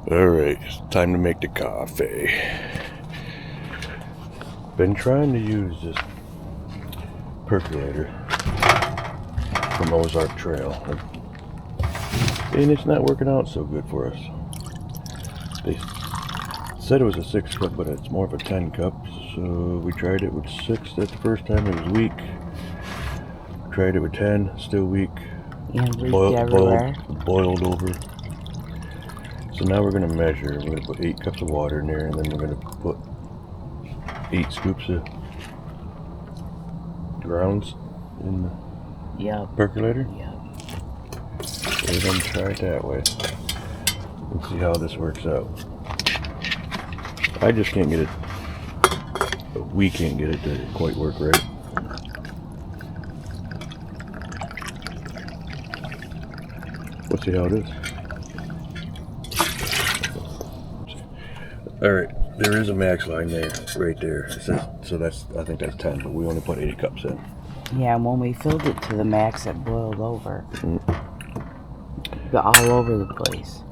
Alright, it's time to make the coffee. Been trying to use this percolator from Ozark Trail, and it's not working out so good for us. They said it was a 6 cup, but it's more of a 10 cup, so we tried it with 6 at the first time. It was weak. Tried it with 10, still weak. Yeah, boiled over. So now we're going to measure. We're going to put 8 cups of water in there, and then we're going to put 8 scoops of grounds in the percolator. We're going to try it that way and see how this works out. I just can't get it, we can't get it to quite work right. Let's see how it is. Alright, there is a max line there, right there. It says, so that's, I think that's 10, but we only put 80 cups in. Yeah, and when we filled it to the max, it boiled over. Got all over the place.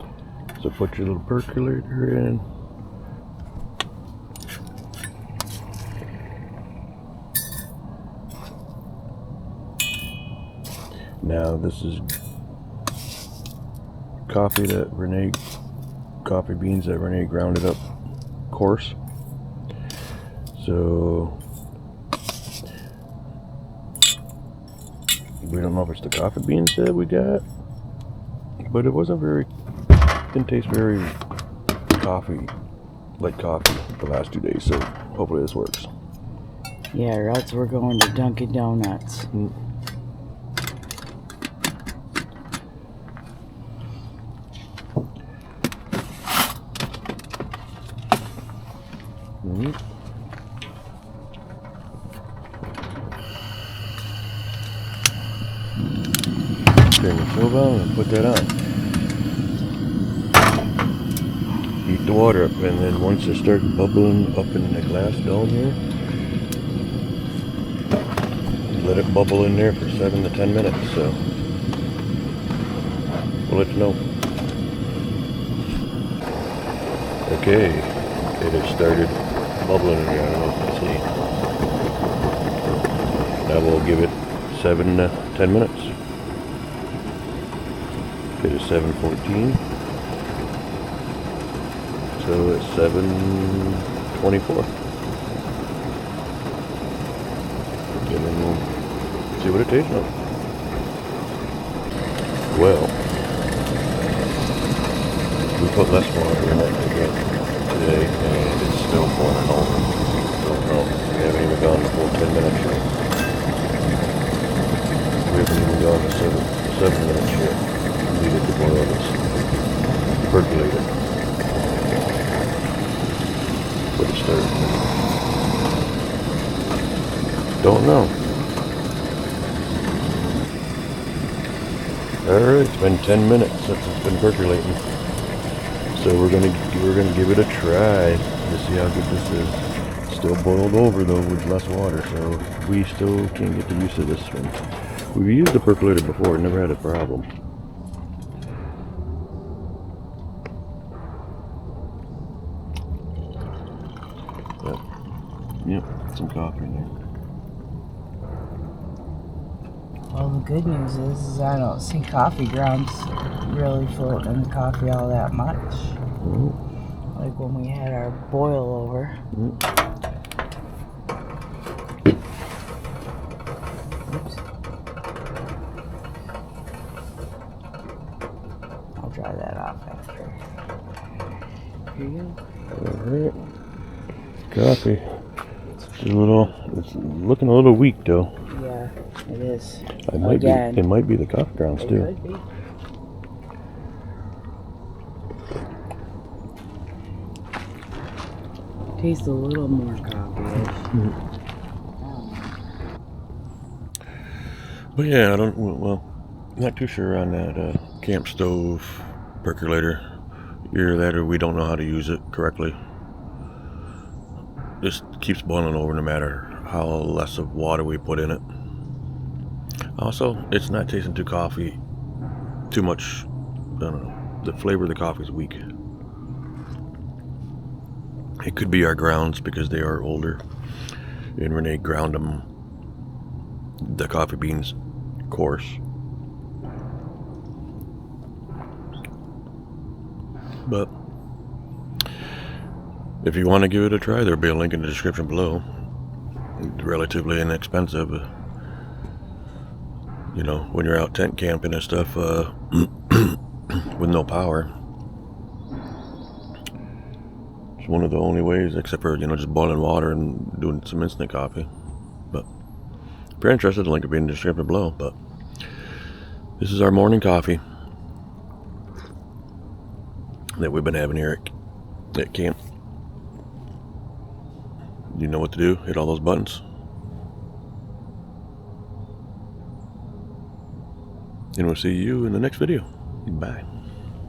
So put your little percolator in. Now this is coffee beans that Renee grounded up coarse. So we don't know if it's the coffee beans that we got, but it didn't taste very like coffee the last 2 days, so hopefully this works. Yeah, or else we're going to Dunkin' Donuts. Turn the stove on and put that on. Heat the water up, and then once it starts bubbling up in the glass dome here, let it bubble in there for 7 to 10 minutes. So we'll let you know. Okay, it has started bubbling in here. I don't know if you can see. Now we'll give it 7 to 10 minutes. It is 7:14, so it's 7:24. And then we'll see what it tastes like. Well, we put less water in it again today, and it's still boiling over. Don't know. We haven't even gone the full 10 minutes yet. We haven't even gone the 7 minutes yet. Needed to boil this percolator. But it started. Don't know. Alright, it's been 10 minutes since it's been percolating. So we're gonna give it a try to see how good this is. Still boiled over though with less water, so we still can't get the use of this one. We've used the percolator before, never had a problem. Yep, some coffee in there. Well, the good news is I don't see coffee grounds really floating in the coffee all that much. Like when we had our boil over. Oops. I'll dry that off after. Here you go. Alright. Coffee. It's looking a little weak though. Yeah, it is. It might be the coffee grounds too. It could be. Tastes a little more coffee-ish. But yeah, not too sure on that camp stove percolator. Either that or we don't know how to use it correctly. Just keeps boiling over no matter how less of water we put in it. Also, it's not tasting too much. I don't know. The flavor of the coffee is weak. It could be our grounds because they are older. And Renee ground them, the coffee beans, coarse. But if you want to give it a try, there'll be a link in the description below. It's relatively inexpensive. You know, when you're out tent camping and stuff with no power. It's one of the only ways, except for, you know, just boiling water and doing some instant coffee. But if you're interested, the link will be in the description below. But this is our morning coffee that we've been having here at camp. You know what to do. Hit all those buttons. And we'll see you in the next video. Bye.